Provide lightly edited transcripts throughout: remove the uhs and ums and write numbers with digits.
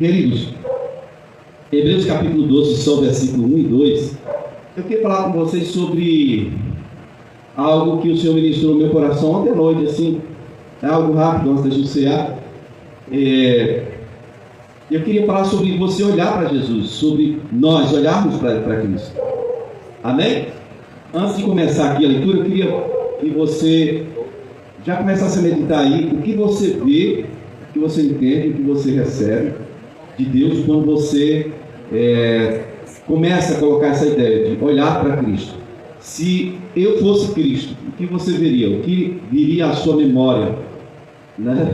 Queridos, Hebreus capítulo 12, só versículo 1 e 2, eu queria falar com vocês sobre algo que o Senhor ministrou no meu coração ontem à noite, assim, é algo rápido antes da gente cear. Eu queria falar sobre você olhar para Jesus, sobre nós olharmos para Cristo. Amém? Antes de começar aqui a leitura, eu queria que você já começasse a meditar aí o que você vê, o que você entende, o que você recebe de Deus quando você começa a colocar essa ideia de olhar para Cristo. Se eu fosse Cristo, o que você veria? O que viria à sua memória? Né?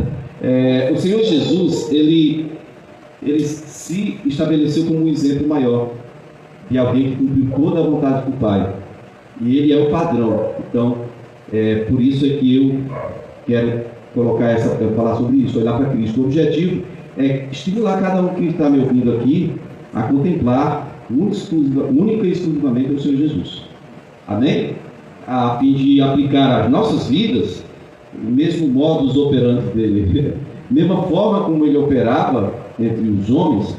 O Senhor Jesus, ele se estabeleceu como um exemplo maior de alguém que cumpriu toda a vontade do Pai. E ele é o padrão. Então, por isso é que eu quero falar sobre isso, olhar para Cristo. O objetivo é estimular cada um que está me ouvindo aqui a contemplar única e exclusivamente o Senhor Jesus. Amém? A fim de aplicar às nossas vidas o mesmo modus operandi dele, mesma forma como ele operava entre os homens.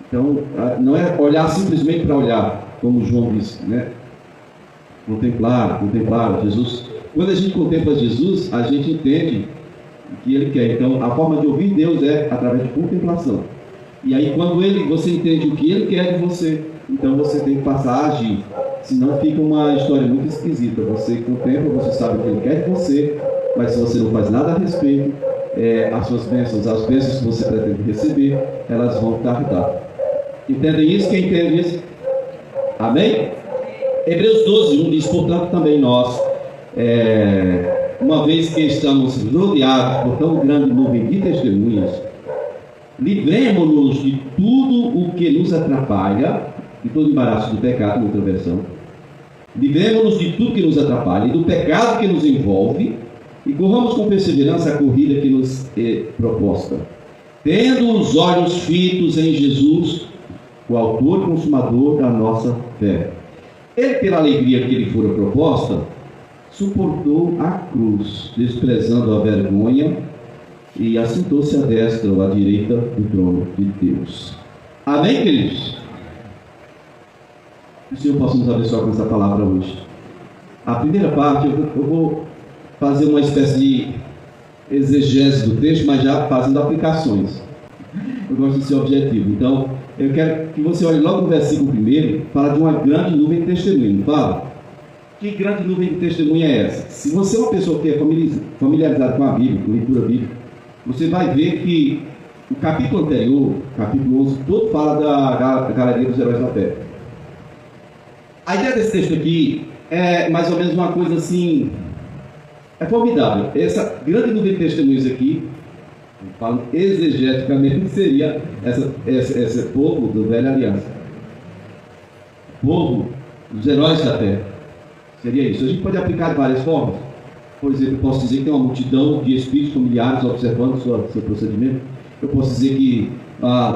Então, não é olhar simplesmente para olhar, como João disse, né? Contemplar Jesus. Quando a gente contempla Jesus, a gente entende o que ele quer. Então, a forma de ouvir Deus é através de contemplação. E aí, quando você entende o que ele quer de você, então você tem que passar a agir. Senão fica uma história muito esquisita. Você contempla, você sabe o que ele quer de você, mas se você não faz nada a respeito, as suas bênçãos, as bênçãos que você pretende receber, elas vão tardar. Entendem isso? Quem entende isso? Amém? Hebreus 12, 1 diz: portanto, também nós, uma vez que estamos rodeados por tão grande nuvem de testemunhas, livremo-nos de tudo o que nos atrapalha, de todo embaraço do pecado, na outra versão. Livremo-nos de tudo que nos atrapalha e do pecado que nos envolve, e corramos com perseverança a corrida que nos é proposta, tendo os olhos fitos em Jesus, o autor e consumador da nossa fé. Ele, pela alegria que lhe fora proposta, suportou a cruz, desprezando a vergonha, e assentou-se à destra ou à direita do trono de Deus. Amém, queridos? Que o Senhor possa nos abençoar com essa palavra hoje. A primeira parte, eu vou fazer uma espécie de exegese do texto, mas já fazendo aplicações. Eu gosto de ser objetivo. Então, eu quero que você olhe logo no versículo primeiro, fala de uma grande nuvem de testemunho, não fala? Que grande nuvem de testemunha é essa? Se você é uma pessoa que é familiarizada com a Bíblia, com a leitura bíblica, você vai ver que o capítulo anterior, capítulo 11, todo fala da galeria dos heróis da fé. A ideia desse texto aqui é mais ou menos uma coisa assim, é formidável. Essa grande nuvem de testemunhos aqui, falando exegeticamente, seria esse povo do Velha Aliança, o povo dos heróis da fé. Seria isso. A gente pode aplicar de várias formas. Por exemplo, eu posso dizer que tem uma multidão de espíritos familiares observando o seu procedimento. Eu posso dizer que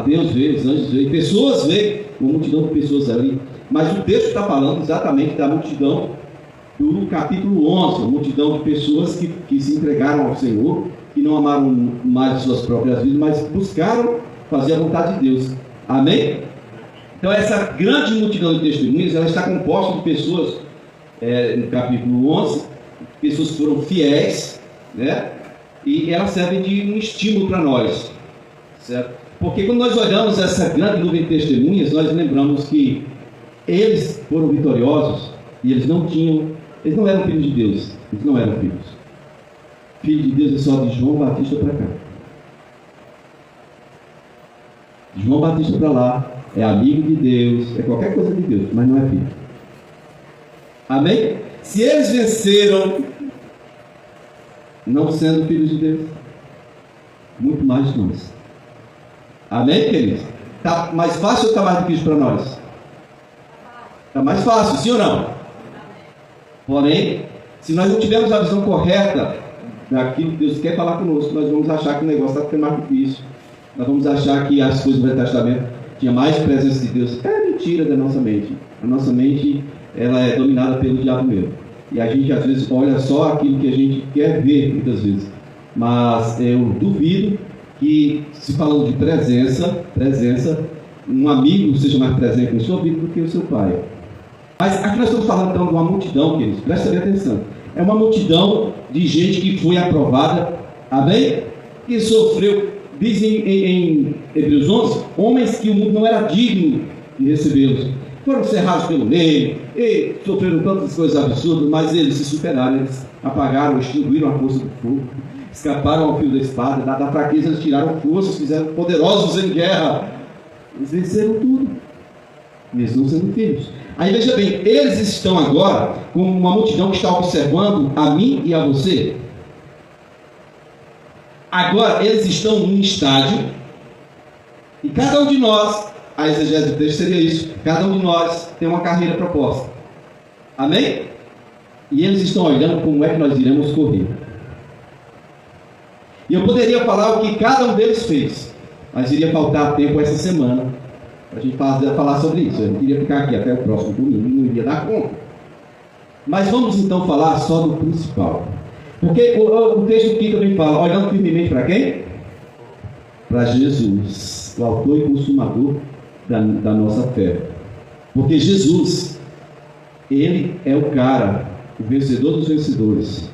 Deus vê, os anjos veem, pessoas veem, uma multidão de pessoas ali. Mas o texto está falando exatamente da multidão do capítulo 11, a multidão de pessoas que se entregaram ao Senhor, que não amaram mais as suas próprias vidas, mas buscaram fazer a vontade de Deus. Amém? Então, essa grande multidão de testemunhas, ela está composta de pessoas, no capítulo 11, pessoas que foram fiéis, né? E elas servem de um estímulo para nós, certo? Porque quando nós olhamos essa grande nuvem de testemunhas, nós lembramos que eles foram vitoriosos e eles não eram filhos de Deus, eles não eram filhos. Filho de Deus é só de João Batista para cá. João Batista para lá, é amigo de Deus, é qualquer coisa de Deus, mas não é filho. Amém? Se eles venceram, não sendo filhos de Deus, muito mais nós. Amém, queridos? Está mais fácil ou está mais difícil para nós? Está mais fácil, sim ou não? Porém, se nós não tivermos a visão correta daquilo que Deus quer falar conosco, nós vamos achar que o negócio está ficando mais difícil. Nós vamos achar que as coisas do Velho Testamento tinham mais presença de Deus. É mentira da nossa mente. A nossa mente, ela é dominada pelo diabo mesmo. E a gente às vezes olha só aquilo que a gente quer ver muitas vezes. Mas eu duvido que, se falando de presença, um amigo seja mais presente na sua vida do que o seu pai. Mas aqui nós estamos falando então de uma multidão, queridos, prestem atenção. É uma multidão de gente que foi aprovada, amém? Que sofreu, dizem em Hebreus 11, homens que o mundo não era digno de recebê-los. Foram cerrados pelo meio, e sofreram tantas coisas absurdas, mas eles se superaram, eles apagaram, extinguiram a força do fogo, escaparam ao fio da espada, da fraqueza eles tiraram forças, fizeram poderosos em guerra. Eles venceram tudo, mesmo não sendo filhos. Aí veja bem, eles estão agora como uma multidão que está observando a mim e a você. Agora eles estão num estágio, e cada um de nós, a exegese do texto seria isso, cada um de nós tem uma carreira proposta. Amém? E eles estão olhando como é que nós iremos correr. E eu poderia falar o que cada um deles fez, mas iria faltar tempo essa semana para a gente falar sobre isso. Eu não queria ficar aqui até o próximo domingo, não iria dar conta. Mas vamos então falar só do principal. Porque o texto aqui também fala, olhando firmemente para quem? Para Jesus, o autor e consumador da nossa fé. Porque Jesus, ele é o cara, o vencedor dos vencedores.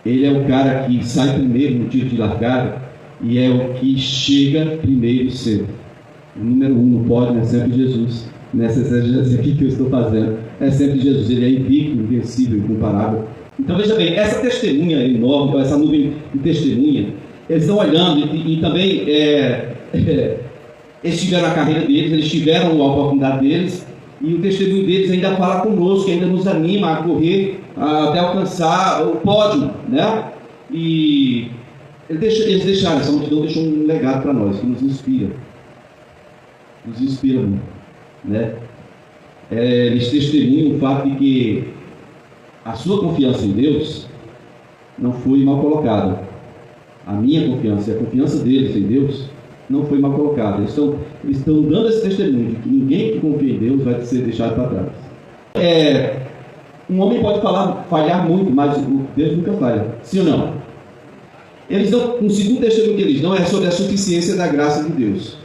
Ele é o cara que sai primeiro no tiro de largada e é o que chega primeiro sempre. O número 1 no pódio é sempre Jesus. Nessa exegese aqui que eu estou fazendo, é sempre Jesus. Ele é invicto, invencível, incomparável. Então veja bem, essa testemunha enorme, essa nuvem de testemunha, eles estão olhando e também eles tiveram a carreira deles, eles tiveram a oportunidade deles, e o testemunho deles ainda fala conosco, ainda nos anima a correr até alcançar o pódio, né? E eles deixaram, essa multidão deixou um legado para nós, que nos inspira muito, né? Eles testemunham o fato de que a sua confiança em Deus não foi mal colocada. A minha confiança e a confiança deles em Deus não foi mal colocada. Eles estão dando esse testemunho de que ninguém que confia em Deus vai ser deixado para trás. Um homem pode falhar muito, mas Deus nunca falha. Sim ou não? Eles dão, um segundo testemunho que eles dão é sobre a suficiência da graça de Deus.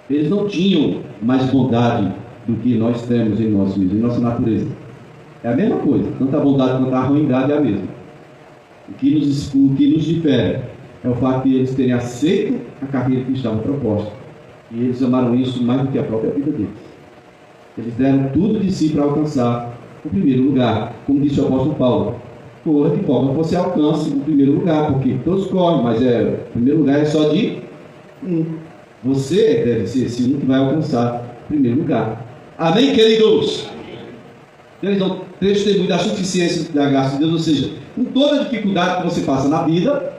Eles não tinham mais bondade do que nós temos em nós mesmos, em nossa natureza. É a mesma coisa, tanto a bondade quanto a ruindade é a mesma. O que nos difere é o fato de eles terem aceito a carreira que estava proposta. E eles amaram isso mais do que a própria vida deles. Eles deram tudo de si para alcançar o primeiro lugar. Como disse o apóstolo Paulo, corra de forma que você alcance o primeiro lugar, porque todos correm, mas o primeiro lugar é só de um. Você deve ser esse um que vai alcançar o primeiro lugar. Amém, queridos? Eles dão testemunho da suficiência da graça de Deus, ou seja, com toda a dificuldade que você passa na vida,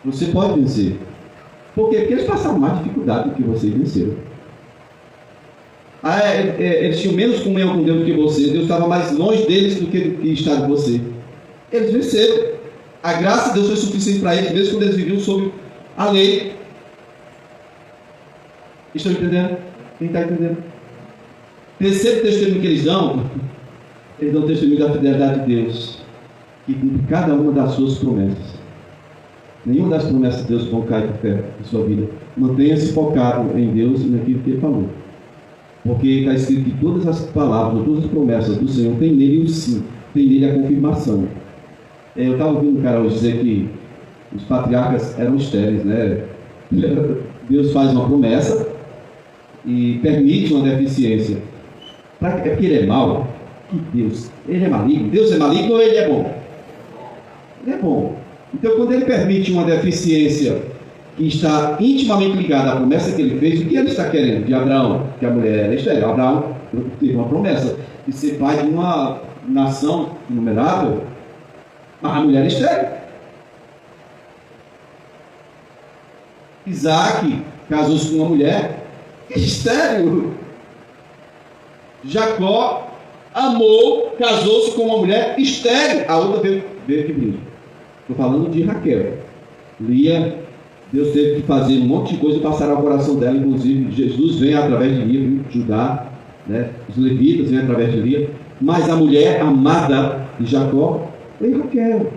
você pode vencer. Por quê? Porque eles passaram mais dificuldade do que você venceu. Eles tinham menos comunhão com Deus do que você. Deus estava mais longe deles do que está de você. Eles venceram. A graça de Deus foi suficiente para eles, mesmo quando eles viviam sob a lei. Estão entendendo? Quem está entendendo? Terceiro testemunho que eles dão testemunho da fidelidade de Deus, que cumpre cada uma das suas promessas. Nenhuma das promessas de Deus vão cair por terra em sua vida. Mantenha-se focado em Deus e naquilo que Ele falou. Porque está escrito que todas as palavras, todas as promessas do Senhor tem nele o sim, tem nele a confirmação. Eu estava ouvindo um cara hoje dizer que os patriarcas eram estéreis, né? Deus faz uma promessa e permite uma deficiência. É porque Ele é mau? Que Deus? Ele é maligno? Deus é maligno ou Ele é bom? Ele é bom. Então, quando Ele permite uma deficiência que está intimamente ligada à promessa que Ele fez, o que Ele está querendo? De Abraão, que a mulher era estéril. Abraão teve uma promessa de ser pai de uma nação inumerável, mas a mulher é estéril. Isaac casou-se com uma mulher estéril. Jacó amou, casou-se com uma mulher estéril. A outra veio que brinca. Estou falando de Raquel. Lia, Deus teve que fazer um monte de coisa e passar ao coração dela. Inclusive, Jesus vem através de Lia, Judá, né? Os levitas vêm através de Lia. Mas a mulher amada de Jacó foi Raquel.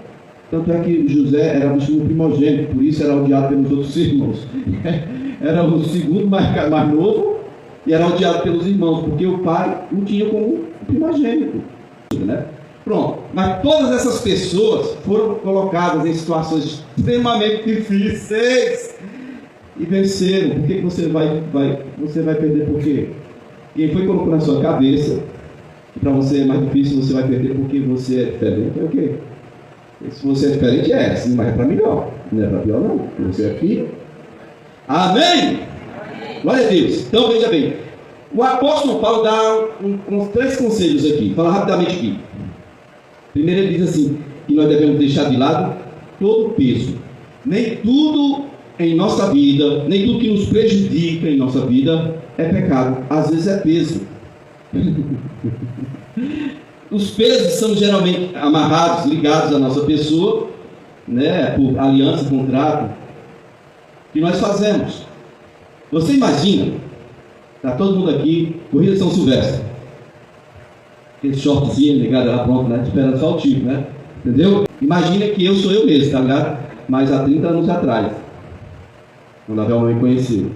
Tanto é que José era visto como primogênito, por isso era odiado pelos outros irmãos. Era o segundo mais novo e era odiado pelos irmãos, porque o pai o tinha como primogênito. Né? Pronto. Mas todas essas pessoas foram colocadas em situações extremamente difíceis e venceram. Por que você vai perder? Por quê? Quem foi colocou na sua cabeça que para você é mais difícil, você vai perder porque você é diferente? É o quê? Se você é diferente, assim, mas é para melhor. Não é para pior, não. Você é filho. Amém? Glória a Deus. Então, veja bem. O apóstolo Paulo dá uns 3 conselhos aqui. Fala rapidamente aqui. Primeiro ele diz assim, que nós devemos deixar de lado todo o peso. Nem tudo em nossa vida, nem tudo que nos prejudica em nossa vida é pecado. Às vezes é peso. Os pesos são geralmente amarrados, ligados à nossa pessoa, né, por aliança, contrato, que nós fazemos. Você imagina, está todo mundo aqui, corrida de São Silvestre, aquele shortzinho ligado lá, pronto, né, esperando só o tiro, né, entendeu? Imagina que sou eu mesmo, tá ligado? Mas há 30 anos atrás, quando a Velma me conheceu,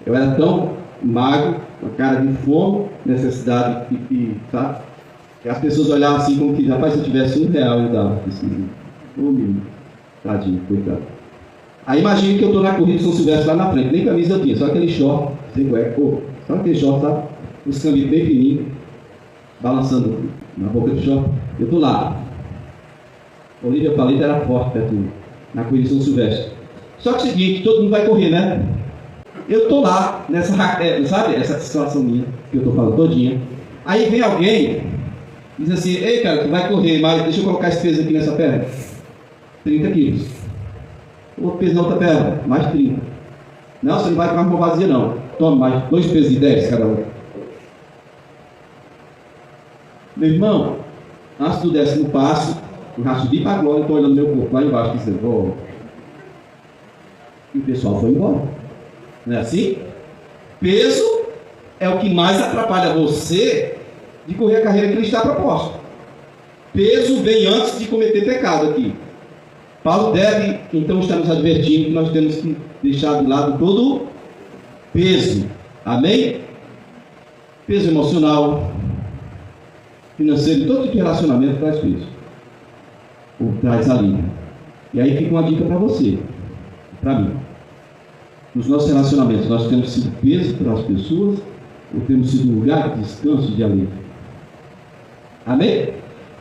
eu era tão magro, uma cara de fome, necessidade, sabe? Que as pessoas olhavam assim como que, rapaz, se eu tivesse R$1 eu dava. Assim, tadinho, coitado. Aí imagina que eu estou na corrida de São Silvestre lá na frente, nem camisa eu tinha, só aquele short, sem cueca, só aquele short, tá? Os caminhos bem fininhos, balançando na boca do short. Eu estou lá. Olívia Paleta era forte perto na corrida de São Silvestre. Só que é o seguinte, todo mundo vai correr, né? Eu estou lá, nessa, sabe, essa situação minha, que eu estou falando todinha. Aí vem alguém, diz assim, ei cara, tu vai correr, mas deixa eu colocar esse peso aqui nessa perna. 30 quilos. Outro peso na outra perna, mais 30. Não, você não vai com a mão vazia não. Toma mais 2 pesos de 10 cada um. Meu irmão, antes do 10º passo, eu já subi para a glória, estou olhando meu corpo lá embaixo, dizendo, e o pessoal foi embora. Não é assim? Peso é o que mais atrapalha você de correr a carreira que lhe está proposta. Peso vem antes de cometer pecado aqui. Paulo deve, então, estar nos advertindo que nós temos que deixar de lado todo peso. Amém? Peso emocional, financeiro, todo tipo de relacionamento traz peso. Ou traz alívio. E aí fica uma dica para você, para mim. Nos nossos relacionamentos, nós temos sido peso para as pessoas ou temos sido um lugar de descanso, de alívio? Amém?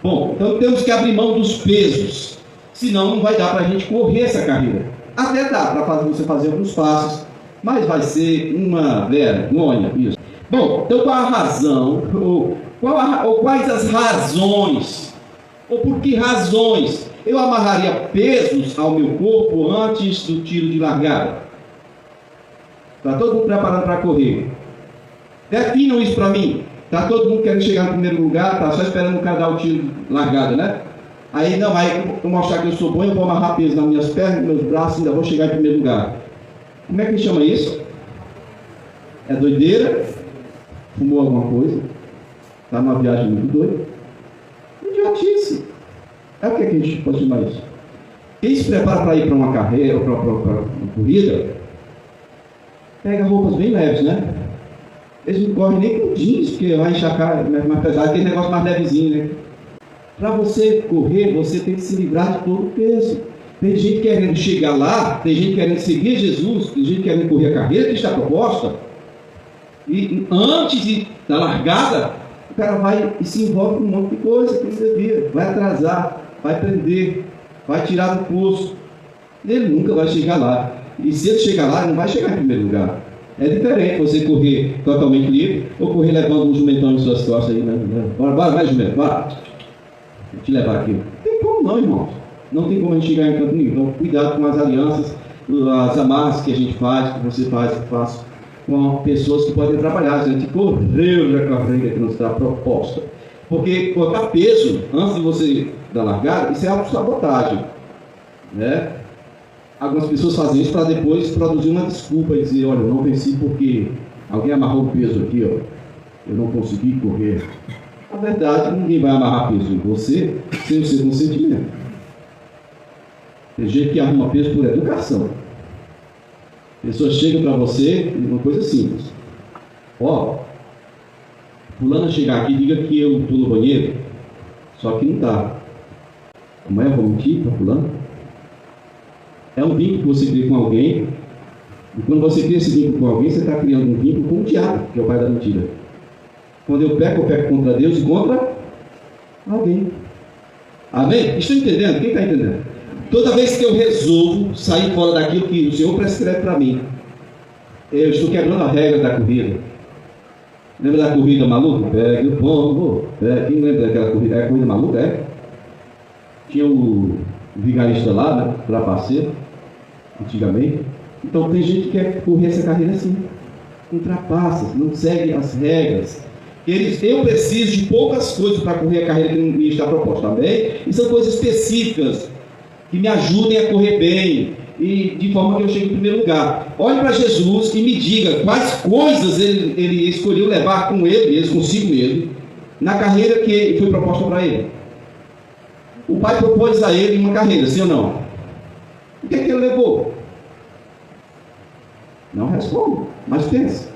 Bom, então temos que abrir mão dos pesos, senão não vai dar para a gente correr essa carreira. Até dá para você fazer alguns passos, mas vai ser uma vergonha isso. Bom, então qual a razão, ou quais as razões, ou por que razões eu amarraria pesos ao meu corpo antes do tiro de largada? Está todo mundo preparando para correr. Definam isso para mim. Está todo mundo querendo chegar no primeiro lugar, está só esperando o cara dar o tiro de largada, né? Aí não, aí eu vou mostrar que eu sou bom, eu vou amarrar peso nas minhas pernas, nos meus braços, ainda vou chegar em primeiro lugar. Como é que chama isso? É doideira? Fumou alguma coisa? Está numa viagem muito doida? Idiotice. É o que a gente pode chamar isso? Quem se prepara para ir para uma carreira, ou para uma corrida, pega roupas bem leves, né? Eles não correm nem com jeans, porque vai encharcar mais pesado, aquele negócio mais levezinho, né? Para você correr, você tem que se livrar de todo o peso. Tem gente querendo chegar lá, tem gente querendo seguir Jesus, tem gente querendo correr a carreira que está proposta, e antes da largada, o cara vai e se envolve com um monte de coisa que não devia, vai atrasar, vai prender, vai tirar do curso. Ele nunca vai chegar lá. E se ele chegar lá, ele não vai chegar em primeiro lugar. É diferente você correr totalmente livre ou correr levando um jumentão em suas costas aí, né? Bora, vai, jumento, bora. Vou te levar aqui. Não tem como não, irmãos. Não tem como a gente chegar em canto nenhum. Então, cuidado com as alianças, as amarras que a gente faz, que você faz, que eu faço, com pessoas que podem trabalhar. A gente correu já com a carreira que nos está proposta. Porque colocar peso antes de você dar largada, isso é autossabotagem, né? Algumas pessoas fazem isso para depois produzir uma desculpa e dizer, olha, eu não venci porque alguém amarrou o peso aqui, ó. Eu não consegui correr. Na verdade, ninguém vai amarrar peso em você sem o seu consentimento. Tem gente que arruma peso por educação. A pessoa chega para você e uma coisa simples. Ó, fulano chegar aqui e diga que eu estou no banheiro, só que não está. Como é? Eu vou mentir para fulano? É um vínculo que você cria com alguém, e quando você cria esse vínculo com alguém, você está criando um vínculo com o diabo, que é o pai da mentira. Quando eu peco contra Deus e contra alguém. Amém? Estou entendendo? Quem está entendendo? Toda vez que eu resolvo sair fora daquilo que o Senhor prescreve para mim, eu estou quebrando a regra da corrida. Lembra da corrida maluca? Pegue o pombo. Quem lembra daquela corrida? É a corrida maluca, é? Tinha o vigarista lá, né? Trapaceiro, antigamente. Então tem gente que quer correr essa carreira assim. Ultrapassa, não segue as regras. Eu preciso de poucas coisas para correr a carreira que me está proposta, amém? E são coisas específicas que me ajudem a correr bem e de forma que eu chegue em primeiro lugar. Olhe para Jesus e me diga quais coisas ele escolheu levar com ele, consigo mesmo, na carreira que foi proposta para ele. O Pai propôs a ele uma carreira, sim ou não? O que é que ele levou? Não responde, mas pensa.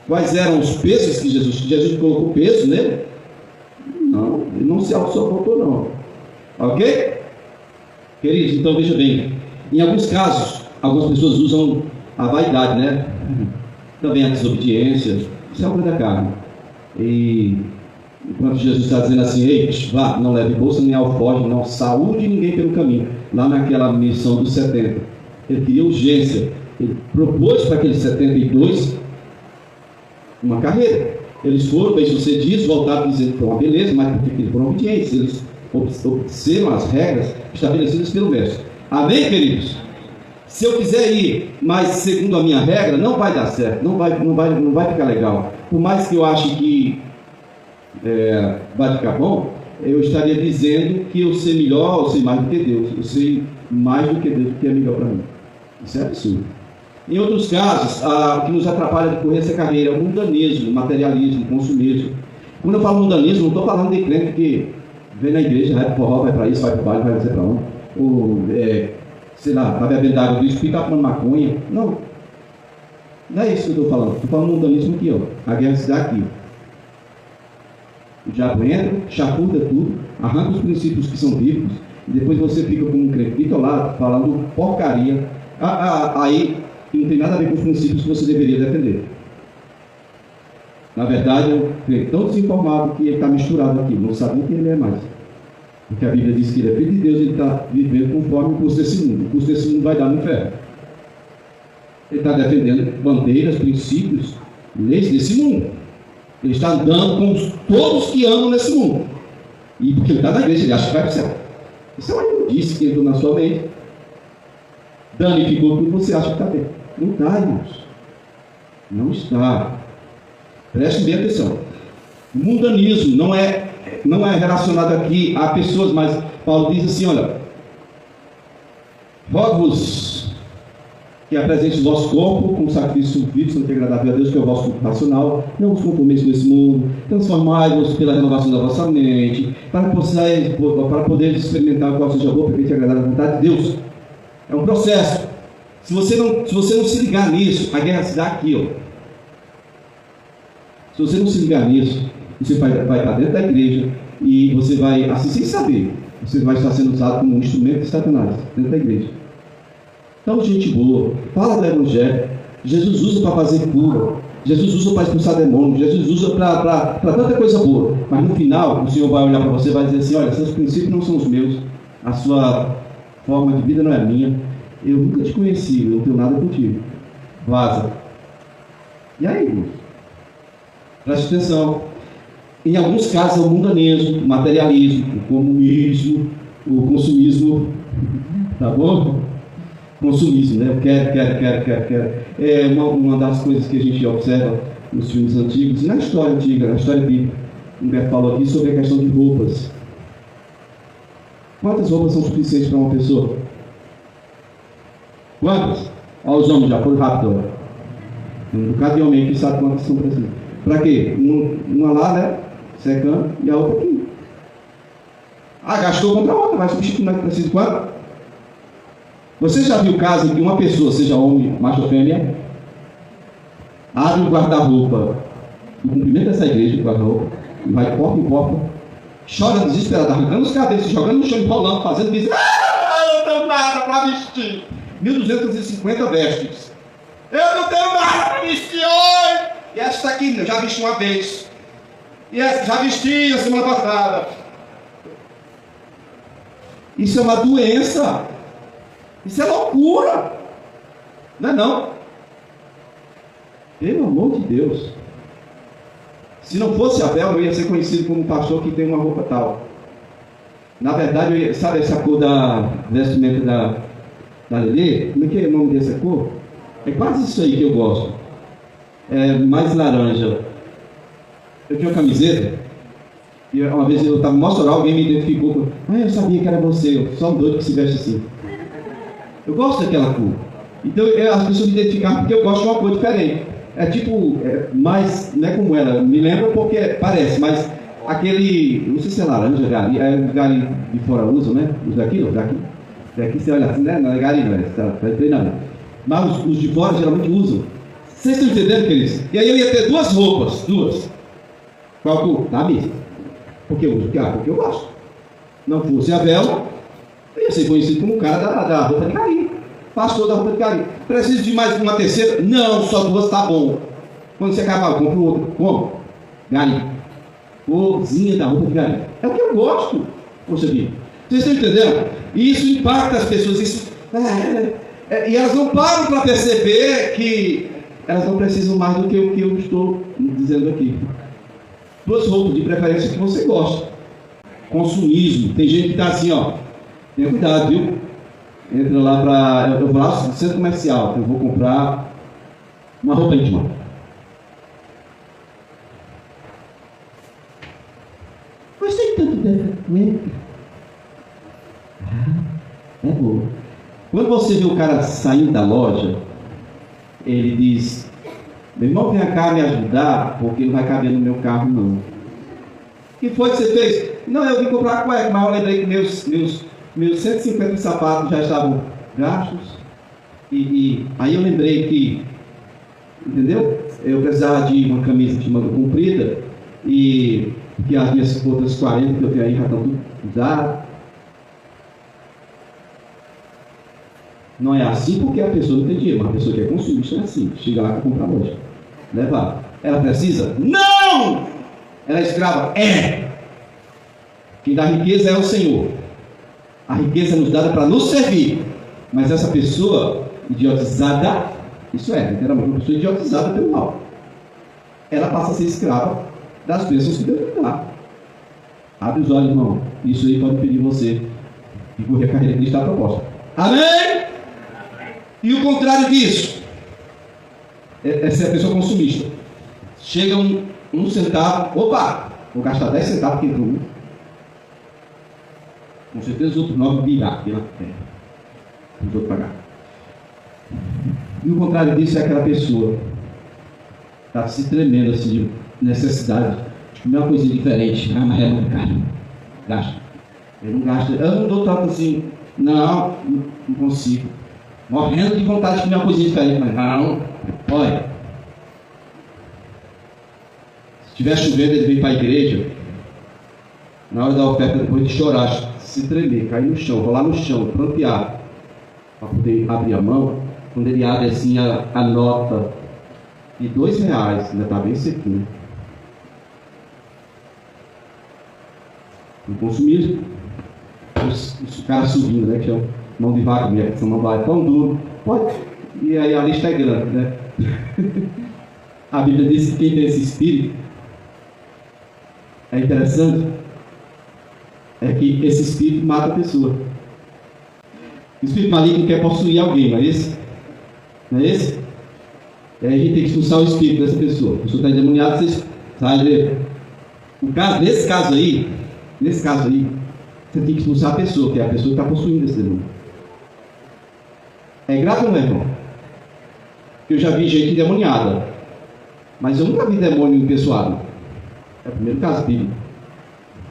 Quais eram os pesos que Jesus colocou peso nele? Não, ele não se auto-sabotou não. Ok? Queridos, então veja bem. Em alguns casos, algumas pessoas usam a vaidade, né? Também a desobediência. Isso é obra da carne. E enquanto Jesus está dizendo assim, ei, vá, não leve bolsa nem alforje, não saúde ninguém pelo caminho. Lá naquela missão dos 70. Ele queria urgência. Ele propôs para aqueles 72 uma carreira. Eles foram bem-sucedidos, voltaram dizendo que foi uma beleza, mas porque eles foram obedientes. Eles obedeceram as regras estabelecidas pelo mestre. Amém, queridos? Se eu quiser ir, mas segundo a minha regra, não vai dar certo, não vai ficar legal. Por mais que eu ache que vai ficar bom, eu estaria dizendo que eu sei melhor, eu sei mais do que Deus. Eu sei mais do que Deus, o que é melhor para mim. Isso é absurdo. Em outros casos, o que nos atrapalha de correr essa carreira é o mundanismo, o materialismo, o consumismo. Quando eu falo mundanismo, não estou falando de crente que vem na igreja, vai para o forró, vai para isso, vai para o baile, vai dizer para onde. Ou, sei lá, vai bebendo água do espírito, está fumando maconha. Não. Não é isso que eu estou falando. Estou falando mundanismo aqui, ó. A guerra se dá aqui. O diabo entra, chapurda tudo, arranca os princípios que são bíblicos, e depois você fica como um crente bitolado, falando porcaria. Aí não tem nada a ver com os princípios que você deveria defender. Na verdade, é um crente tão desinformado que ele está misturado aqui, não sabe nem quem ele é mais. Porque a Bíblia diz que ele é filho de Deus, ele está vivendo conforme o curso desse mundo. O curso desse mundo vai dar no inferno. Ele está defendendo bandeiras, princípios, leis desse mundo. Ele está andando com todos que andam nesse mundo. E porque ele está na igreja, ele acha que vai para o céu. Isso é uma imundice que entrou na sua mente. Danificou tudo que você acha que está bem. Não está, irmãos. Não está. Preste bem atenção. O mundanismo não é relacionado aqui a pessoas, mas Paulo diz assim, olha, rogo-vos que apresente o vosso corpo como sacrifício vivo, santo e agradável a Deus, que é o vosso culto racional, não vos conformeis com esse mundo, transformai-vos pela renovação da vossa mente, para poder experimentar qual seja a boa, perfeita e agradável vontade de Deus. É um processo. Se você não se ligar nisso, a guerra se dá aqui, ó. Se você não se ligar nisso, você vai para dentro da igreja e você vai, assim sem saber, você vai estar sendo usado como um instrumento de Satanás dentro da igreja. Então, gente boa, fala do evangelho. Jesus usa para fazer cura, Jesus usa para expulsar demônios, Jesus usa para tanta coisa boa. Mas no final, o Senhor vai olhar para você e vai dizer assim, olha, seus princípios não são os meus, a sua forma de vida não é minha, eu nunca te conheci, eu não tenho nada contigo. Vaza. E aí, irmão? Preste atenção. Em alguns casos é o mundanismo, o materialismo, o comunismo, o consumismo. Tá bom? Consumismo, né? Eu quero. É uma das coisas que a gente observa nos filmes antigos e na história antiga, na história bíblica. Humberto falou aqui sobre a questão de roupas. Quantas roupas são suficientes para uma pessoa? Quantas? Olha os homens já, foram rápido. Tem um bocado de homem que sabe quantas são precisas. Para quê? Uma lá, né? secando e a outra aqui. Ah, gastou, compra outra, vai substituir, não precisa de quanto? Você já viu o caso em que uma pessoa, seja homem, macho ou fêmea, abre o guarda-roupa, o cumprimento dessa igreja, o guarda-roupa, e vai de porta em porta, chora desesperado, arrancando os cabelos, jogando no chão, enrolando, fazendo isso. Eu não tenho nada para vestir. 1.250 vestes. Eu não tenho nada para vestir hoje. E essa aqui, eu já vesti uma vez. E essa já vesti na semana passada. Isso é uma doença. Isso é loucura. Não é não? Pelo amor de Deus. Se não fosse Abel, eu ia ser conhecido como um pastor que tem uma roupa tal. Na verdade, sabe essa cor da vestimenta da Lelê? Como é que é o nome dessa cor? É quase isso aí que eu gosto. É mais laranja. Eu tinha uma camiseta. E uma vez eu estava mostrando, alguém me identificou. Eu sabia que era você. Eu sou um doido que se veste assim. Eu gosto daquela cor. Então as pessoas me identificaram porque eu gosto de uma cor diferente. É tipo, mais, não é como ela, me lembra porque parece, mas aquele, não sei se é laranja, gari, é o gari de fora usam, né? Os daqui você olha assim, né? Não é gari, não é treinamento. Mas os de fora geralmente usam. Vocês estão entendendo, queridos? E aí eu ia ter duas roupas, Qual cor? Da mesma. Porque eu uso, porque eu gosto. Não fosse Abel, eu ia ser conhecido como um cara da roupa de gari. Pastor da roupa de gari. Preciso de mais uma terceira? Não, só duas tá bom. Quando você acabar, compra outra. Como? Gari. Corzinha da roupa de gari. É o que eu gosto. Poxa vida. Vocês estão entendendo? E isso impacta as pessoas. E elas não param para perceber que elas não precisam mais do que o que eu estou dizendo aqui. Duas roupas de preferência que você gosta. Consumismo. Tem gente que está assim, ó. Tenha cuidado, viu? Entra lá para. Eu vou lá no centro comercial. Eu vou comprar uma roupa íntima. Gostei tanto dessa. É boa. Quando você vê o cara saindo da loja, ele diz: meu irmão, vem cá me ajudar, porque não vai caber no meu carro, não. O que foi que você fez? Não, eu vim comprar cueca, mas eu lembrei que meus 150 sapatos já estavam gastos. E aí eu lembrei que, entendeu? Eu precisava de uma camisa de manga comprida, e que as minhas outras 40 que eu tenho aí já estão tudo usadas. Não é assim porque a pessoa não tem dinheiro, mas a pessoa que é consumista é assim. Chega lá para comprar loja. Levar. Ela precisa? Não! Ela é escrava? É! Quem dá riqueza é o Senhor. A riqueza é nos dada para nos servir. Mas essa pessoa idiotizada, isso é, literalmente, uma pessoa idiotizada pelo mal. Ela passa a ser escrava das bênçãos que Deus dá. Abre os olhos, irmão. Isso aí pode impedir você de correr a carreira que está proposta. Amém? E o contrário disso, essa é a pessoa consumista. Chega um centavo, opa, vou gastar 10 centavos que entrou. Com certeza os outros 9 virá pela terra. Os outros pagar. E o contrário disso é aquela pessoa está se tremendo assim de necessidade de comer uma coisinha diferente. Mas é muito caro. Gasta. Eu não gasto. Eu não dou tanto assim. Não consigo. Morrendo de vontade de comer uma coisinha diferente, mas não. Olha, se estiver chovendo, ele vem para a igreja. Na hora da oferta, depois de chorar, se tremer, cair no chão, rolar no chão, prantear, para poder abrir a mão. Quando ele abre assim a nota de R$2, ainda está bem sequinho. No consumismo, os caras subindo, né? Que chama mão de vaca, minha mão vai pão duro. Pode. E aí a lista é grande, né? A Bíblia diz que quem tem esse espírito é interessante. É que esse espírito mata a pessoa. O espírito maligno quer possuir alguém, não é esse? Não é esse? E aí a gente tem que expulsar o espírito dessa pessoa. A pessoa está endemoniada, você sai dele. Nesse caso aí, você tem que expulsar a pessoa, que é a pessoa que está possuindo esse demônio. É grave ou não é, irmão? Eu já vi gente endemoniada, mas eu nunca vi demônio impessoado. É o primeiro caso bíblico.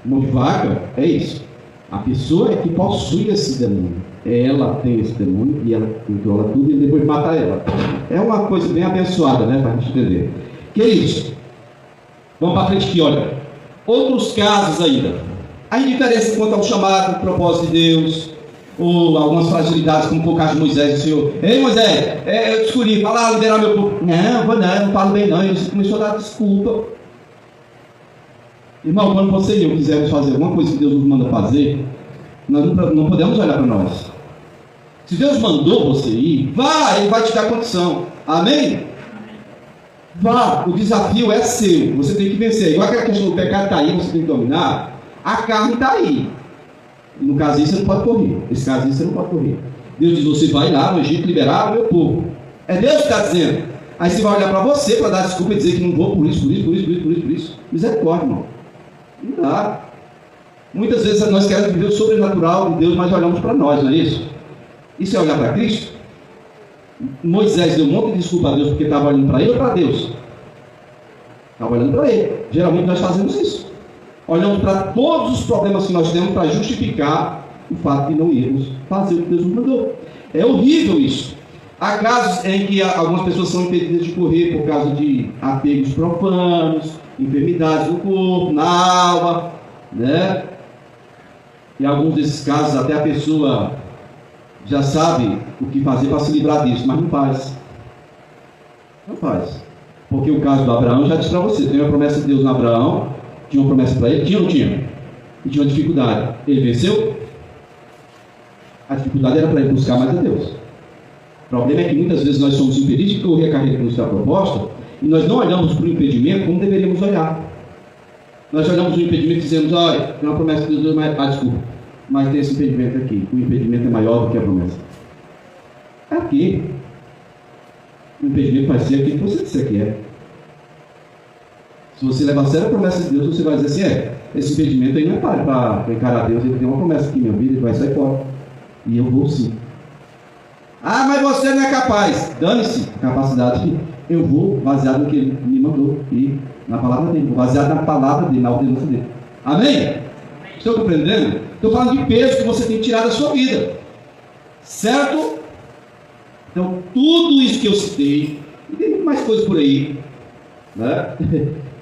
Mão de vaca é isso. A pessoa é que possui esse demônio. Ela tem esse demônio e ela controla tudo e depois mata ela. É uma coisa bem abençoada, né? Para a gente entender. Que é isso? Vamos para frente aqui, olha. Outros casos ainda. A indiferença quanto ao chamado, propósito de Deus, ou algumas fragilidades, como foi o caso de Moisés, o Senhor. Ei, Moisés, eu escolhi, vai lá liderar meu povo. Não falo bem não. Ele começou a dar desculpa. Irmão, quando você e eu quisermos fazer alguma coisa que Deus nos manda fazer, nós não podemos olhar para nós. Se Deus mandou você ir, vá, Ele vai te dar condição. Amém? Vá, o desafio é seu, você tem que vencer. Igual aquela questão do pecado está aí, você tem que dominar. A carne está aí. E no caso você não pode correr. Esse caso você não pode correr. Deus diz, você vai lá no Egito liberar o meu povo. É Deus que está dizendo. Aí você vai olhar para você para dar desculpa e dizer que não vou por isso. Misericórdia, irmão. Não dá. Muitas vezes nós queremos viver o sobrenatural de Deus, mas olhamos para nós, não é isso? Isso é olhar para Cristo? Moisés deu um monte de desculpa a Deus porque estava olhando para ele ou para Deus? Estava olhando para ele. Geralmente nós fazemos isso. Olhamos para todos os problemas que nós temos para justificar o fato de não irmos fazer o que Deus nos mandou. É horrível isso. Há casos em que algumas pessoas são impedidas de correr por causa de apegos profanos, enfermidades no corpo, na alma, né? Em alguns desses casos até a pessoa já sabe o que fazer para se livrar disso, mas não faz. Não faz. Porque o caso do Abraão já disse para você, tem uma promessa de Deus no Abraão, tinha uma promessa para ele, tinha ou não tinha? E tinha uma dificuldade. Ele venceu? A dificuldade era para ele buscar mais a Deus. O problema é que muitas vezes nós somos impedidos de correr a carreira que nos está proposta e nós não olhamos para o impedimento como deveríamos olhar. Nós olhamos o impedimento e dizemos, olha, tem uma promessa de Deus, mas desculpa, mas tem esse impedimento aqui. O impedimento é maior do que a promessa. Aqui, o impedimento vai ser aquilo que você disser que é. Se você levar a sério a promessa de Deus, você vai dizer assim, esse impedimento aí não é para encarar Deus, ele tem uma promessa aqui, minha vida, ele vai sair fora. E eu vou sim. Ah, mas você não é capaz. Dane-se a capacidade. Eu vou baseado no que ele me mandou e na palavra dele. Vou baseado na palavra dele, na ordenança dele. Amém? Estão compreendendo? Estou falando de peso que você tem que tirar da sua vida. Certo? Então, tudo isso que eu citei, e tem muito mais coisas por aí, né?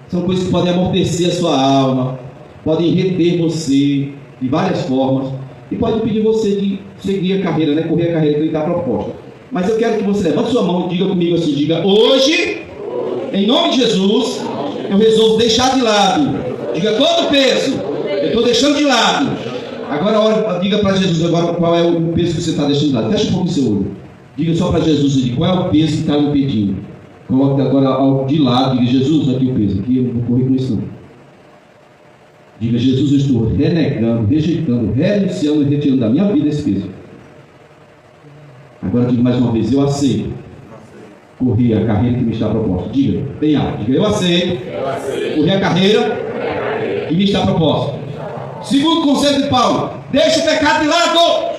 São coisas que podem amortecer a sua alma, podem reter você de várias formas, e pode impedir você de seguir a carreira, né? Correr a carreira que ele está proposta. Mas eu quero que você levante sua mão e diga comigo assim, diga, hoje, em nome de Jesus, eu resolvo deixar de lado. Diga, todo o peso, eu estou deixando de lado. Agora, diga para Jesus agora qual é o peso que você está deixando de lado. Fecha um pouco o seu olho. Diga só para Jesus, diga, qual é o peso que está me impedindo. Coloque agora de lado, diga, Jesus, aqui o peso, aqui eu não vou correr com isso não. Diga, Jesus, eu estou renegando, rejeitando, renunciando e retirando da minha vida esse peso. Agora diga mais uma vez, eu aceito correr a carreira que me está proposta. Diga, bem alto, diga, eu aceito correr a carreira que me está proposta. Segundo o conselho de Paulo, deixa o pecado de lado.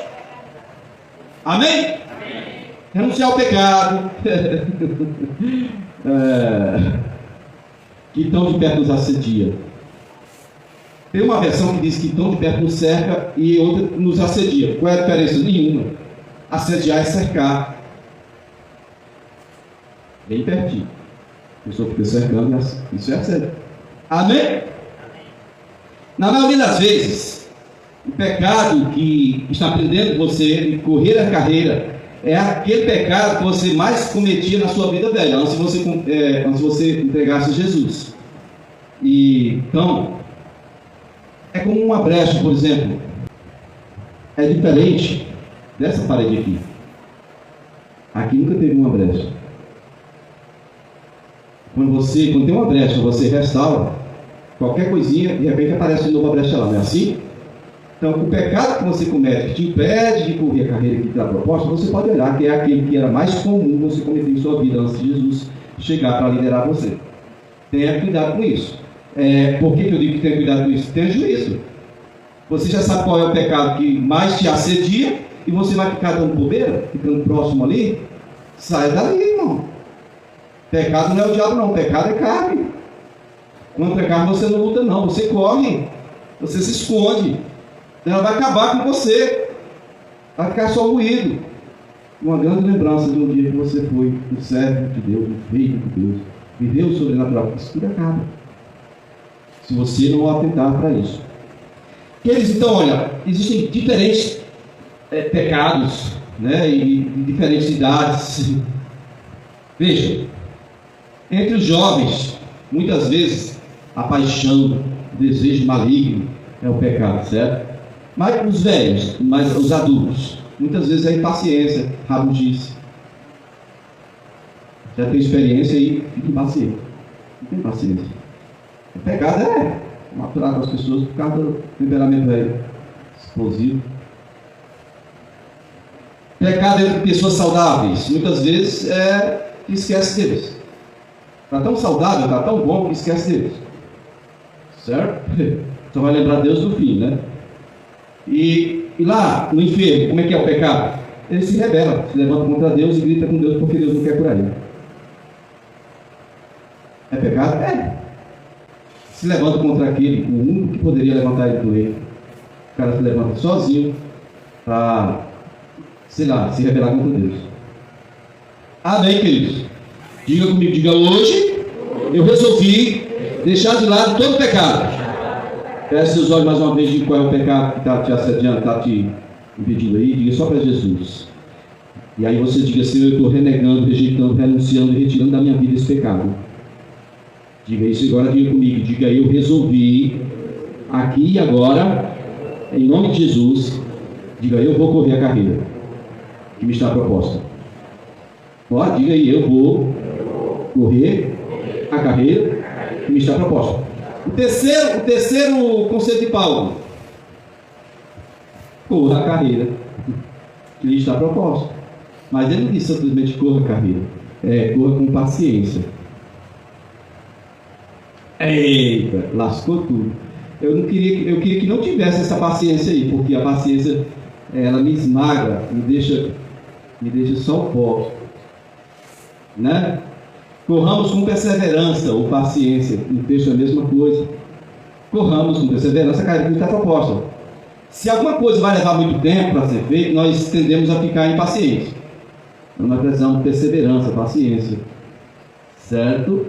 Amém? Renunciar ao pecado. Que tão de perto nos assedia. Tem uma versão que diz que tão de perto nos cerca e outra nos assedia. Qual é a diferença? Nenhuma. Assediar é cercar. Bem pertinho. A pessoa fica cercando, isso é assédio. Amém? Na maioria das vezes, o pecado que está prendendo você de correr a carreira é aquele pecado que você mais cometia na sua vida velha, antes de você entregasse a Jesus. Então, é como uma brecha, por exemplo. É diferente dessa parede aqui. Aqui nunca teve uma brecha. Quando tem uma brecha, você restaura, qualquer coisinha, de repente aparece de novo a brecha lá, não é assim? Então, o pecado que você comete, que te impede de correr a carreira que está proposta, você pode olhar que é aquele que era mais comum você cometer em sua vida antes de Jesus chegar para liderar você. Tenha cuidado com isso. Por que eu digo que tenha cuidado com isso? Tenha juízo. Você já sabe qual é o pecado que mais te assedia e você vai ficar dando bobeira, ficando próximo ali? Sai dali, irmão. Pecado não é o diabo não, pecado é carne. Contra a carne você não luta não, você corre, você se esconde. Ela vai acabar com você, vai ficar só ruído. Uma grande lembrança de um dia que você foi um servo de Deus, um filho de Deus, viveu o sobrenatural, isso tudo acaba, se você não atentar para isso. Eles, então, olha, existem diferentes pecados, né, e diferentes idades. Veja, entre os jovens, muitas vezes, a paixão, o desejo maligno é o pecado, certo? Mas os velhos, mas os adultos, muitas vezes é impaciência, rabugice. Já tem experiência e fica impaciente. Não tem paciência. O pecado é natural com as pessoas por causa do temperamento velho, explosivo. Pecado entre pessoas saudáveis, muitas vezes que esquece deles. Está tão saudável, está tão bom que esquece deles. Certo? Só vai lembrar Deus no fim, né? E lá no inferno, como é que é o pecado? Ele se rebela, se levanta contra Deus e grita com Deus porque Deus não quer curar ele. É pecado? É. Se levanta contra aquele, o único que poderia levantar ele do erro. O cara se levanta sozinho para, sei lá, se rebelar contra Deus. Amém, queridos? Diga comigo, diga hoje, eu resolvi deixar de lado todo pecado. Feche seus olhos mais uma vez, diga qual é o pecado que está te assediando, está te impedindo aí, diga só para Jesus. E aí você diga assim, eu estou renegando, rejeitando, renunciando e retirando da minha vida esse pecado. Diga isso agora, diga comigo, diga eu resolvi, aqui e agora, em nome de Jesus, diga eu vou correr a carreira que me está proposta. Ó, diga aí, eu vou correr a carreira que me está proposta. O terceiro conceito de Paulo: corra a carreira que lhe está proposta. Mas ele não disse simplesmente corra a carreira, corra com paciência. Eita, lascou tudo. Eu queria que não tivesse essa paciência aí, porque a paciência ela me esmaga, me deixa só o pó, né? Corramos com perseverança ou paciência. No texto é a mesma coisa. Corramos com perseverança, cara, que está proposta. Se alguma coisa vai levar muito tempo para ser feita, nós tendemos a ficar impacientes. Então nós precisamos de perseverança, paciência. Certo?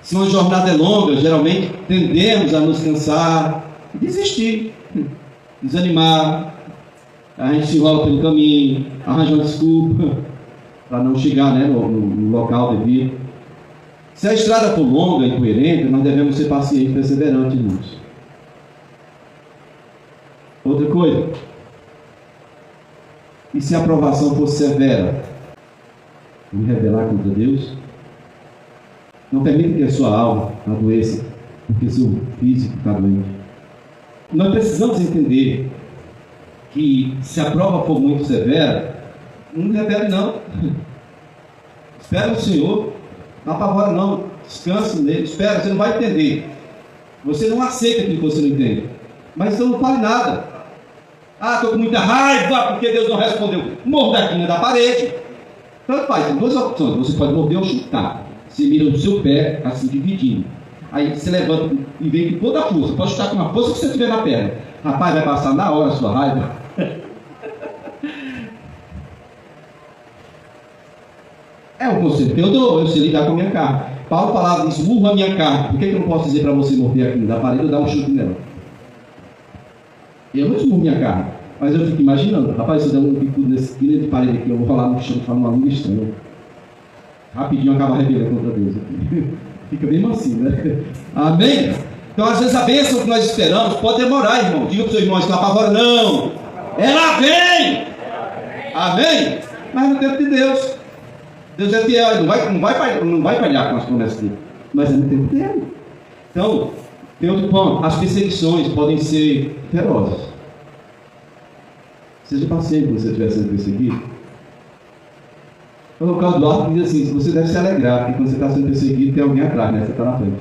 Se uma jornada é longa, geralmente tendemos a nos cansar e desistir, desanimar. A gente se enrola pelo caminho, arranja uma desculpa para não chegar, né, no local devido. Se a estrada for longa e incoerente, nós devemos ser pacientes e perseverantes nisso. Outra coisa, e se a aprovação for severa, me rebelar contra Deus? Não permita que a sua alma adoeça, porque seu físico está doente. Nós precisamos entender que se a prova for muito severa, não rebele não. Espera o Senhor, não apavora não, descanse nele, espera, você não vai entender. Você não aceita aquilo que você não entende. Mas então não fale nada. Ah, estou com muita raiva porque Deus não respondeu. Morda a quina da parede. Tanto faz, tem duas opções. Você pode morder ou chutar. Você mira no seu pé, assim, dividindo. Aí você levanta e vem com toda a força. Pode chutar com uma força que você tiver na perna. Rapaz, vai passar na hora a sua raiva. É um conselho que eu dou, eu sei lidar com a minha carne. Paulo falava, esmurra a minha carne. Por que eu não posso dizer para você morder aqui da parede ou dar um chute nela? Eu não esmurro minha carne, mas eu fico imaginando, rapaz, se eu der um bicudo nesse quilo de parede aqui, eu vou falar no chão, falar numa língua estranha. Rapidinho acaba rebelando contra Deus aqui. Fica mesmo assim, né? Amém? Então, às vezes, a bênção que nós esperamos pode demorar, irmão. Diga para o seu irmão, está apavora, não. Ela vem! Amém? Mas no tempo de Deus. Deus é fiel, ele não vai falhar com as promessas dele. Mas é no tempo dele. Então, tem outro ponto. As perseguições podem ser ferozes. Seja paciente quando você estiver sendo perseguido. O local do alto diz assim, você deve se alegrar, porque quando você está sendo perseguido, tem alguém atrás, né? Você está na frente.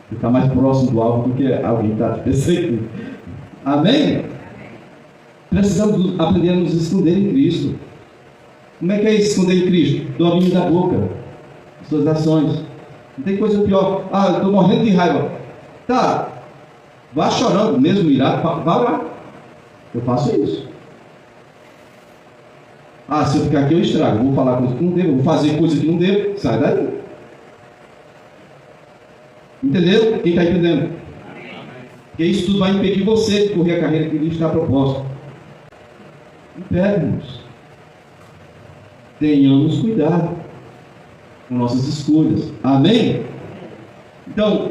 Você está mais próximo do alvo do que alguém está te perseguindo. Amém? Precisamos aprender a nos esconder em Cristo. Como é que é isso, esconder em Cristo? Domínio da boca, suas ações. Não tem coisa pior. Ah, eu estou morrendo de raiva. Tá, vá chorando, mesmo irado, vá orar. Eu faço isso. Ah, se eu ficar aqui eu estrago, vou falar coisa que não devo, vou fazer coisa que não devo, sai daí. Entendeu? Quem está entendendo? Porque isso tudo vai impedir você de correr a carreira que lhe está proposta. Impede-nos. Tenhamos cuidado com nossas escolhas. Amém? Então,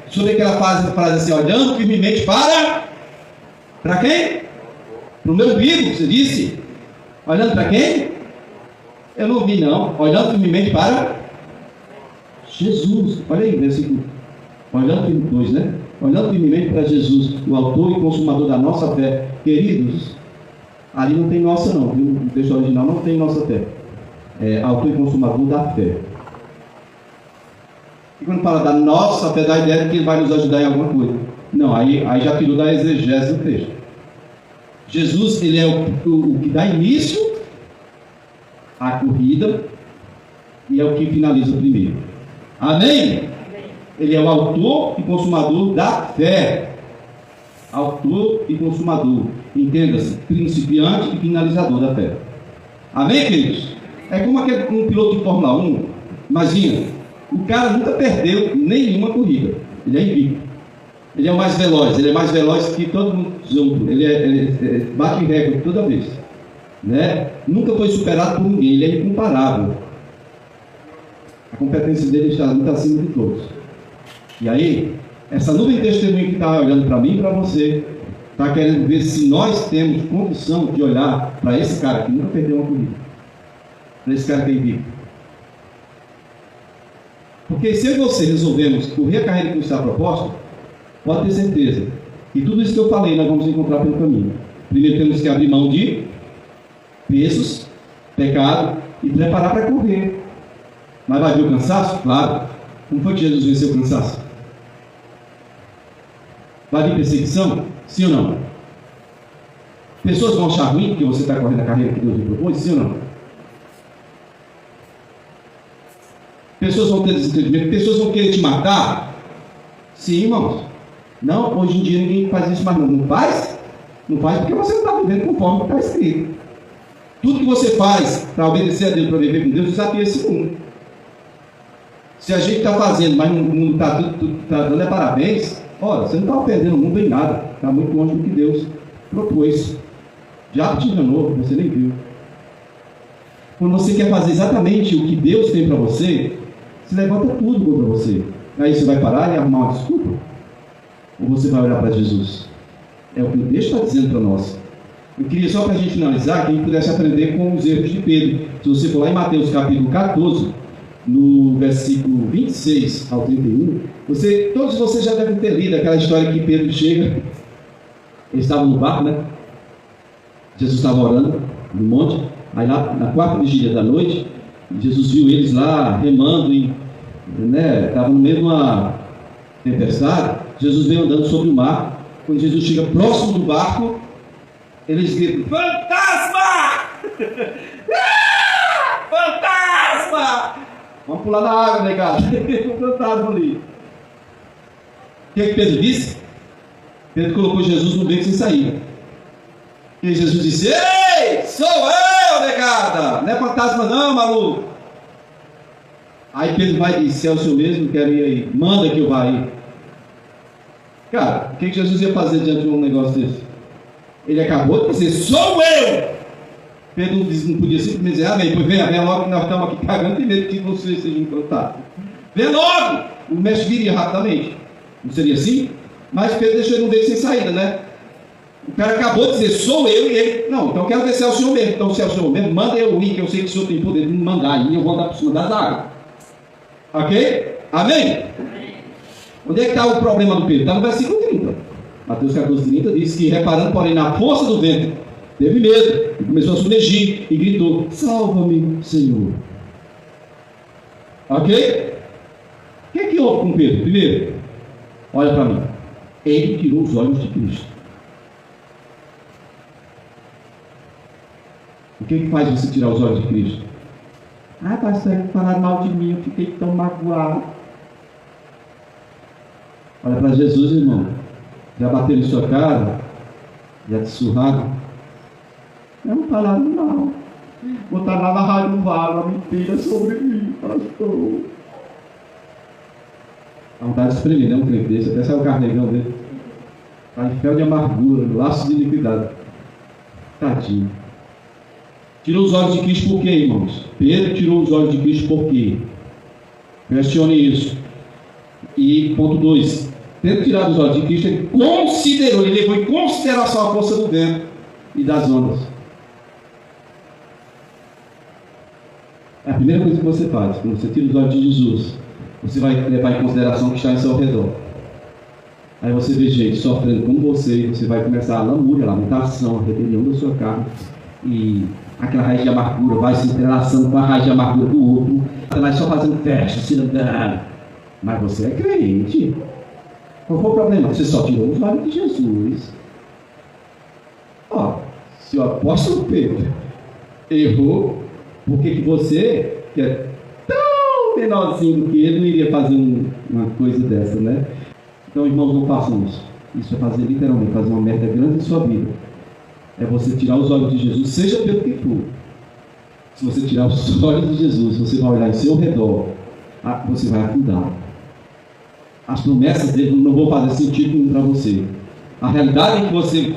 sobre aquela frase assim, olhando firmemente para quem? Para o meu umbigo, você disse? Olhando para quem? Eu não ouvi não. Olhando firmemente para Jesus. Olha aí, versículo. Olhando 2, né? Olhando firmemente para Jesus, o autor e consumador da nossa fé. Queridos, ali não tem nossa não, viu? O texto original não tem nossa fé. Autor e consumador da fé. E quando fala da nossa fé, dá a ideia de que ele vai nos ajudar em alguma coisa. Não, aí já tirou da exegese do texto. Jesus, ele é o que dá início à corrida e é o que finaliza o primeiro. Amém? Ele é o autor e consumador da fé. Autor e consumador. Entenda-se, principiante e finalizador da fé. Amém, queridos? É como um piloto de Fórmula 1. Imagina, o cara nunca perdeu nenhuma corrida. Ele é invicto. Ele é o mais veloz. Ele é mais veloz que todo mundo junto. Ele bate recorde toda vez. Né? Nunca foi superado por ninguém. Ele é incomparável. A competência dele está muito acima de todos. E aí, essa nuvem de testemunho que está olhando para mim e para você, está querendo ver se nós temos condição de olhar para esse cara que nunca perdeu uma corrida. Para esse cara que é invicto. Porque se eu e você resolvemos correr a carreira que nos está proposta, pode ter certeza que tudo isso que eu falei nós vamos encontrar pelo caminho. Primeiro temos que abrir mão de pesos, pecado e preparar para correr. Mas vai vir o cansaço? Claro. Como foi que Jesus venceu o cansaço? Vai vir perseguição? Sim ou não? Pessoas vão achar ruim porque você está correndo a carreira que Deus lhe propôs? Sim ou não? Pessoas vão ter desentendimento? Pessoas vão querer te matar? Sim, irmãos. Não, hoje em dia ninguém faz isso mais não. Não faz? Não faz porque você não está vivendo conforme está escrito. Tudo que você faz para obedecer a Deus, para viver com Deus, desafia esse mundo. Se a gente está fazendo, mas o mundo está dando parabéns, ora, você não está ofendendo o mundo em nada. Está muito longe do que Deus propôs. Já te enganou, você nem viu. Quando você quer fazer exatamente o que Deus tem para você, se levanta tudo contra você. Aí você vai parar e arrumar uma desculpa? Ou você vai olhar para Jesus? É o que o texto está dizendo para nós. Eu queria só para a gente finalizar, que a gente pudesse aprender com os erros de Pedro. Se você for lá em Mateus capítulo 14, no versículo 26 ao 31, todos vocês já devem ter lido aquela história que Pedro chega, eles estavam no barco, né? Jesus estava orando no monte, aí lá na quarta vigília da noite, Jesus viu eles lá remando e estavam no meio de uma tempestade. Jesus veio andando sobre o mar. Quando Jesus chega próximo do barco, eles gritam: fantasma! Fantasma! Vamos pular na água, né, cara? Tem um fantasma ali. O que Pedro disse? Pedro colocou Jesus no beco sem saída. E Jesus disse: ei, sou eu, negada! Não é fantasma não, maluco! Aí Pedro vai e disse: é o senhor mesmo, quero ir aí. Manda que eu vá aí. Cara, o que Jesus ia fazer diante de um negócio desse? Ele acabou de dizer: sou eu! Pedro não podia simplesmente dizer: amém, pois vem logo que nós estamos aqui cagando, tem medo que você seja encantado. Vem logo! O mestre viria rapidamente. Não seria assim? Mas Pedro deixou ele no beco sem saída, né? O cara acabou de dizer: sou eu, e ele: não, então eu quero ver se é o senhor mesmo. Então, se é o senhor mesmo, manda eu ir, que eu sei que o senhor tem poder de me mandar, e eu vou andar por cima das águas. Ok? Amém? Onde é que está o problema do Pedro? Está no versículo 30. Mateus 14, 30 diz que, reparando, porém, na força do vento, teve medo, e começou a submergir, e gritou: salva-me, Senhor. Ok? O que é que houve com Pedro? Primeiro, olha para mim. Ele tirou os olhos de Cristo. O que faz você tirar os olhos de Cristo? Ah, pastor, falaram mal de mim, eu fiquei tão magoado. Olha para Jesus, irmão. Já bateu em sua cara? Já te surraram? Não falaram não. Botaram lá na rádio uma mentira sobre mim, pastor. A vontade de espremer, né? Um crente desse, até saiu o carregão dele. Está em fel de amargura, laço de iniquidade. Tadinho. Tirou os olhos de Cristo por quê, irmãos? Pedro tirou os olhos de Cristo por quê? Questione isso. E ponto 2. Tendo tirado os olhos de Cristo, ele considerou, ele levou em consideração a força do vento e das ondas. É a primeira coisa que você faz. Quando você tira os olhos de Jesus, você vai levar em consideração o que está em seu redor. Aí você vê gente sofrendo como você vai começar a lamúria, a lamentação, a rebelião da sua carne. E aquela raiz de amargura vai se entrelaçando com a raiz de amargura do outro. Você vai só fazendo teste, se dando. Mas você é crente. Qual foi o problema? Você só tirou os olhos de Jesus. Ó, se o apóstolo Pedro errou, por que você, que é tão menorzinho do que ele, não iria fazer uma coisa dessa, né? Então, irmãos, não façam isso. Isso é fazer literalmente, fazer uma merda grande em sua vida. É você tirar os olhos de Jesus, seja pelo que for. Se você tirar os olhos de Jesus, você vai olhar em seu redor, você vai afundar. As promessas dele não vão fazer sentido para você. A realidade em que você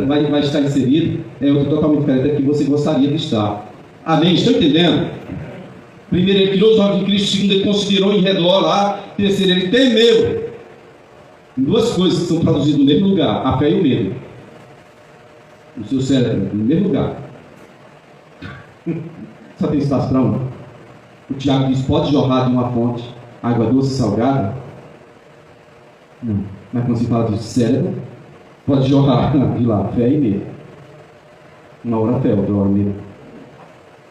vai estar inserido é outra totalmente diferente da que você gostaria de estar. Amém? Estão entendendo? Primeiro, ele tirou os olhos de Cristo. Segundo, ele considerou em redor lá. Terceiro, ele temeu. Duas coisas que são traduzidas no mesmo lugar: a fé e o medo. No seu cérebro, no mesmo lugar. Só tem espaço para um. O Tiago diz: pode jorrar de uma fonte água doce e salgada? Não. Mas quando se fala de cérebro, pode jorrar de lá fé e medo. Uma hora fé, outra hora medo.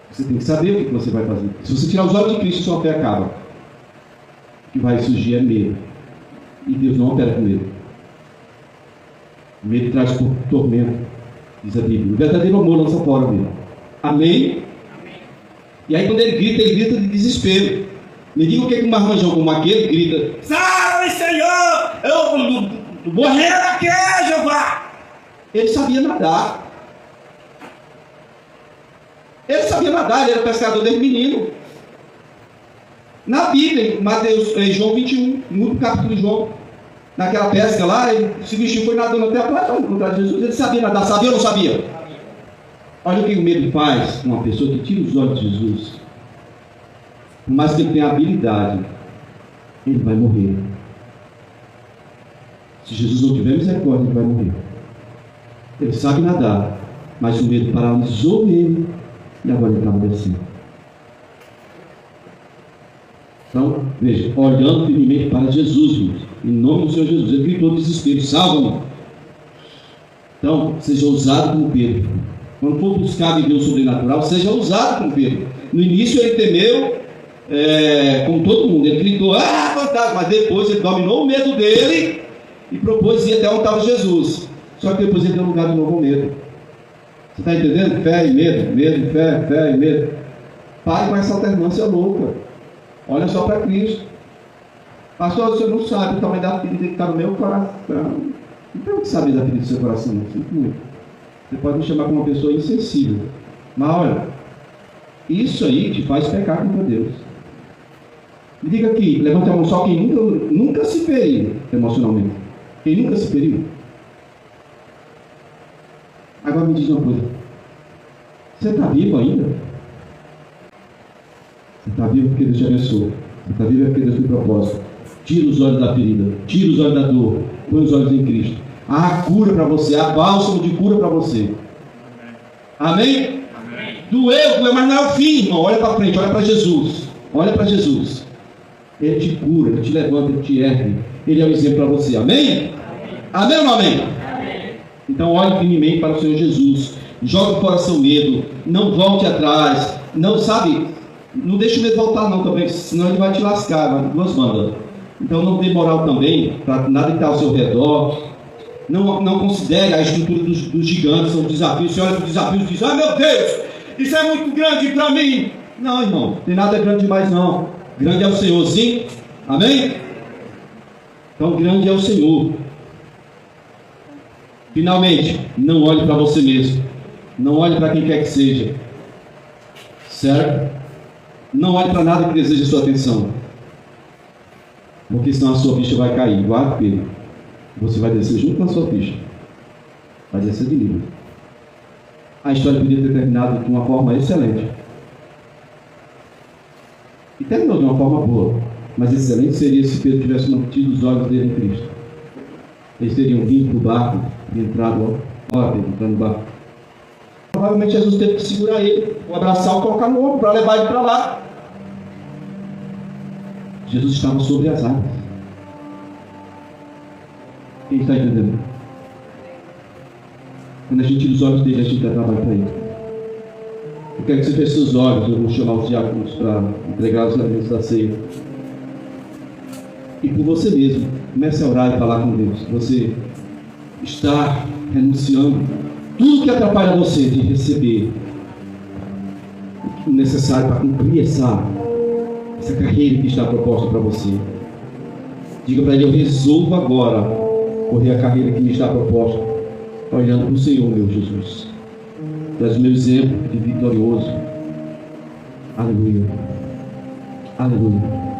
Você tem que saber o que você vai fazer. Se você tirar os olhos de Cristo, sua fé acaba. O que vai surgir é medo. E Deus não opera com medo. Medo traz por tormento, diz a Bíblia. O verdadeiro amor lança fora medo. Amém? E aí quando ele grita de desespero. Me diga o que um marmanjão como aquele grita: salve, Senhor! Eu morrer aqui, Jeová! Ele sabia nadar. Ele sabia nadar, ele era pescador desde menino. Na Bíblia, em Mateus, João 21, no último capítulo de João, naquela pesca lá, ele se vestiu, foi nadando até a plataforma contra Jesus. Ele sabia nadar, sabia ou não sabia? Olha o que o medo faz com uma pessoa que tira os olhos de Jesus. Por mais que ele tenha habilidade, ele vai morrer. Se Jesus não tiver misericórdia, ele vai morrer. Ele sabe nadar, mas o medo paralisou ele e agora ele estava descendo. Então, veja, olhando firmemente para Jesus, irmãos, em nome do Senhor Jesus, ele gritou desespero: salva-me. Então, seja ousado como Pedro. Quando for buscar viver o sobrenatural, seja ousado como Pedro. No início ele temeu, como todo mundo, ele gritou: fantasma, mas depois ele dominou o medo dele e propôs ir até onde estava Jesus. Só que depois ele deu lugar de novo ao medo. Você está entendendo? Fé e medo, medo e fé, fé e medo. Pare com essa alternância louca. Olha só para Cristo. Pastor, você não sabe o tamanho da ferida que está no meu coração. Não tem o que saber da ferida do seu coração, não. Sinto muito. Você pode me chamar como uma pessoa insensível. Mas olha, isso aí te faz pecar contra Deus. Me diga aqui, levante a mão só quem nunca se feriu emocionalmente. Quem nunca se feriu? Agora me diz uma coisa: você está vivo ainda? Você está vivo porque Deus te abençoou. Você está vivo porque Deus tem propósito. Tira os olhos da ferida, tira os olhos da dor, põe os olhos em Cristo. Há cura para você, há bálsamo de cura para você. Amém? Amém? Doeu, mas não é o fim, irmão. Olha para frente, olha para Jesus. Olha para Jesus. Ele te cura, ele te levanta, ele te ergue. Ele é um exemplo para você. Amém? Amém ou não amém? Amém. Então olhe firmemente para o Senhor Jesus. Jogue fora seu medo. Não volte atrás. Não, sabe, não deixe o medo voltar não também, senão ele vai te lascar, vai duas bandas. Então não dê moral também para nada que está ao seu redor. Não considere a estrutura dos gigantes, são desafios. Você olha para os desafios e diz: meu Deus, isso é muito grande para mim. Não, irmão, tem nada grande demais não. Grande é o Senhor, sim? Amém? Tão grande é o Senhor. Finalmente, não olhe para você mesmo. Não olhe para quem quer que seja. Certo? Não olhe para nada que deseje sua atenção. Porque senão a sua ficha vai cair. Guarde, Pedro. Você vai descer junto com a sua ficha. Vai descer de nível. A história podia ter terminado de uma forma excelente. E terminou de uma forma boa. Mas excelente seria se Pedro tivesse mantido os olhos dele em Cristo. Eles teriam vindo para o barco e entrado, ó Pedro, entrando no barco. Provavelmente Jesus teve que segurar ele, o abraçar ou colocar no ombro para levar ele para lá. Jesus estava sobre as águas. Quem está entendendo? Quando a gente tira os olhos dele, a gente dá trabalho para ele. Eu quero que você feche seus olhos. Eu vou chamar os diáconos para entregar os elementos da ceia. E por você mesmo, comece a orar e falar com Deus. Você está renunciando tudo que atrapalha você de receber o necessário para cumprir essa carreira que está proposta para você. Diga para ele: eu resolvo agora correr a carreira que me está proposta, olhando para o Senhor, meu Jesus. Tu és o meu exemplo de vitorioso. Aleluia. Aleluia.